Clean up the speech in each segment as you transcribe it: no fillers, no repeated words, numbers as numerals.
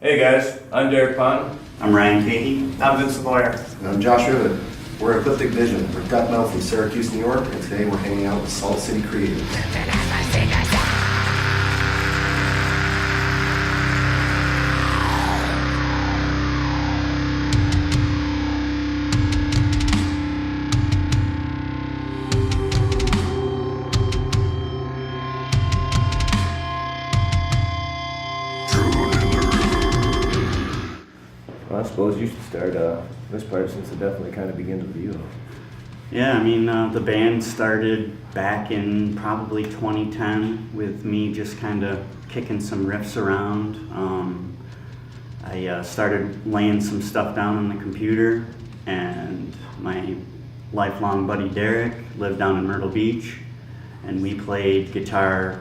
Hey guys, I'm Derek Pond. I'm Ryan Cahey. I'm Vincent Lawyer. And I'm Josh Rivet. We're Ecliptic Vision. We're death metal from Syracuse, New York, and today we're hanging out with Salt City Creative. Well, I suppose you should start this part since it definitely kind of begins with you. Yeah, the band started back in probably 2010 with me just kind of kicking some riffs around. I started laying some stuff down on the computer, and my lifelong buddy Derek lived down in Myrtle Beach, and we played guitar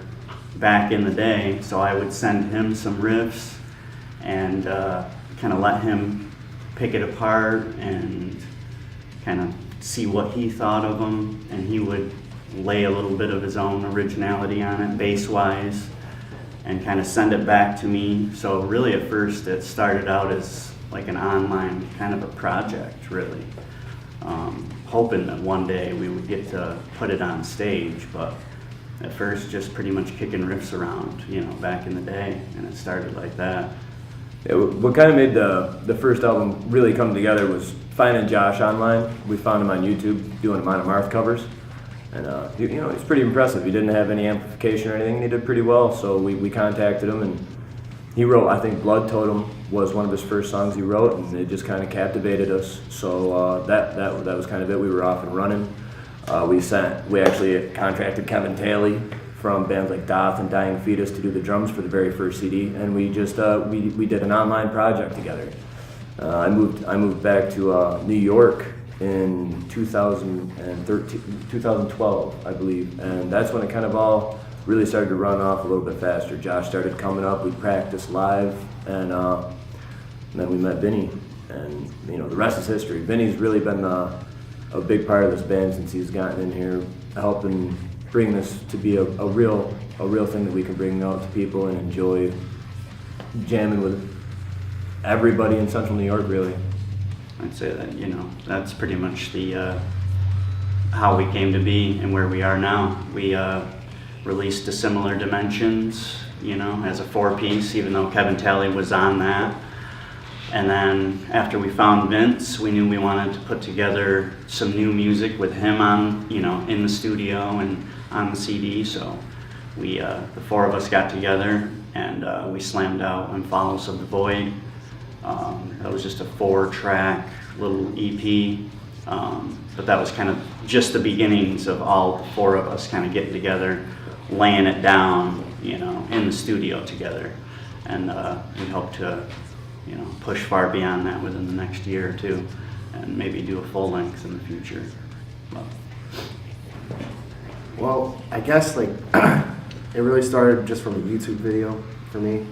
back in the day, so I would send him some riffs and kind of let him pick it apart and kind of see what he thought of them, and he would lay a little bit of his own originality on it bass-wise and kind of send it back to me. So really at first it started out as like an online kind of a project, really. Hoping that one day we would get to put it on stage, but at first just pretty much kicking riffs around, back in the day, and it started like that. Yeah, what kind of made the first album really come together was finding Josh online. We found him on YouTube doing Amon Amarth covers, and he's pretty impressive. He didn't have any amplification or anything, and he did pretty well. So we contacted him, and he wrote, I think Blood Totem was one of his first songs he wrote, and it just kind of captivated us. So that was kind of it. We were off and running. We actually contracted Kevin Taylor from bands like Doth and Dying Fetus to do the drums for the very first CD, and we just we did an online project together. I moved back to New York in 2012, I believe, and that's when it kind of all really started to run off a little bit faster. Josh started coming up, we practiced live, and then we met Vinny, and the rest is history. Vinny's really been a big part of this band since he's gotten in here, helping bring this to be a real thing that we can bring out to people and enjoy jamming with everybody in Central New York, really. I'd say that, that's pretty much the how we came to be and where we are now. We released Dissimilar Dimensions, as a 4-piece, even though Kevin Talley was on that. And then after we found Vince, we knew we wanted to put together some new music with him on, in the studio and on the CD. So we, the four of us got together and we slammed out When Follows of the Void. That was just a 4-track little EP, but that was kind of just the beginnings of all the four of us kind of getting together, laying it down, in the studio together. And we hope to, push far beyond that within the next year or two, and maybe do a full length in the future. Well, I guess it really started just from a YouTube video for me.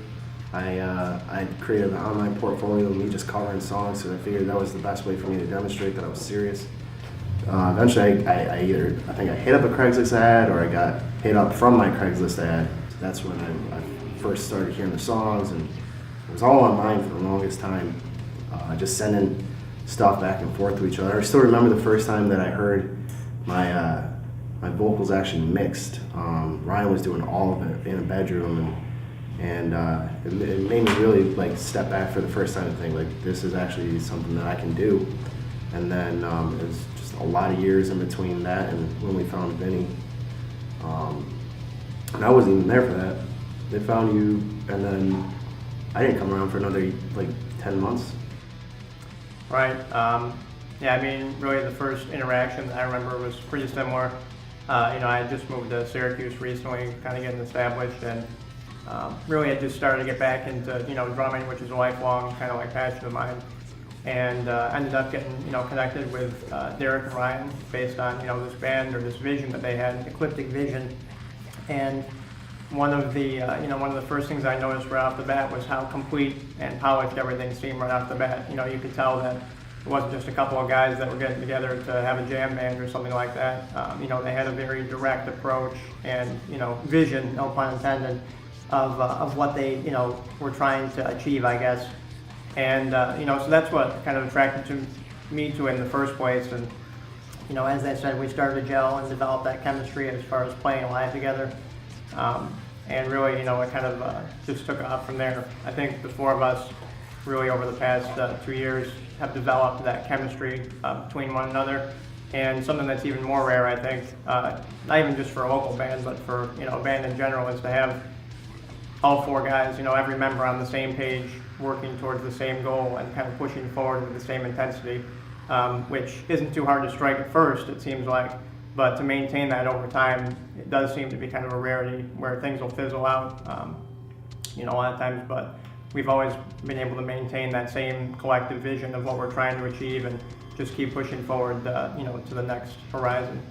I created an online portfolio of me just covering songs, so I figured that was the best way for me to demonstrate that I was serious. Eventually, I think I hit up a Craigslist ad, or I got hit up from my Craigslist ad. That's when I first started hearing the songs, and it was all online for the longest time, just sending stuff back and forth to each other. I still remember the first time that I heard my vocals actually mixed. Ryan was doing all of it in a bedroom, and it made me really step back for the first time and think this is actually something that I can do. And then it was just a lot of years in between that and when we found Vinny. And I wasn't even there for that. They found you, and then I didn't come around for another 10 months. Right. Really the first interaction I remember was pretty similar. I had just moved to Syracuse recently, kind of getting established, and really I just started to get back into drumming, which is a lifelong kind of passion of mine, and ended up getting connected with Derek and Ryan based on this band or this vision that they had, Ecliptic Vision. And one of the first things I noticed right off the bat was how complete and polished everything seemed right off the bat. You could tell that it wasn't just a couple of guys that were getting together to have a jam band or something like that. They had a very direct approach and vision, no pun intended, of what they, were trying to achieve, I guess. And, so that's what kind of attracted me to it in the first place. And, as I said, we started to gel and develop that chemistry as far as playing live together. And really, it kind of just took off from there. I think the four of us really over the past 2 years have developed that chemistry between one another. And something that's even more rare, I think, not even just for a local band, but for a band in general, is to have all four guys, every member on the same page, working towards the same goal and kind of pushing forward with the same intensity, which isn't too hard to strike at first, it seems like. But to maintain that over time, it does seem to be kind of a rarity where things will fizzle out, a lot of times. But we've always been able to maintain that same collective vision of what we're trying to achieve and just keep pushing forward, to the next horizon.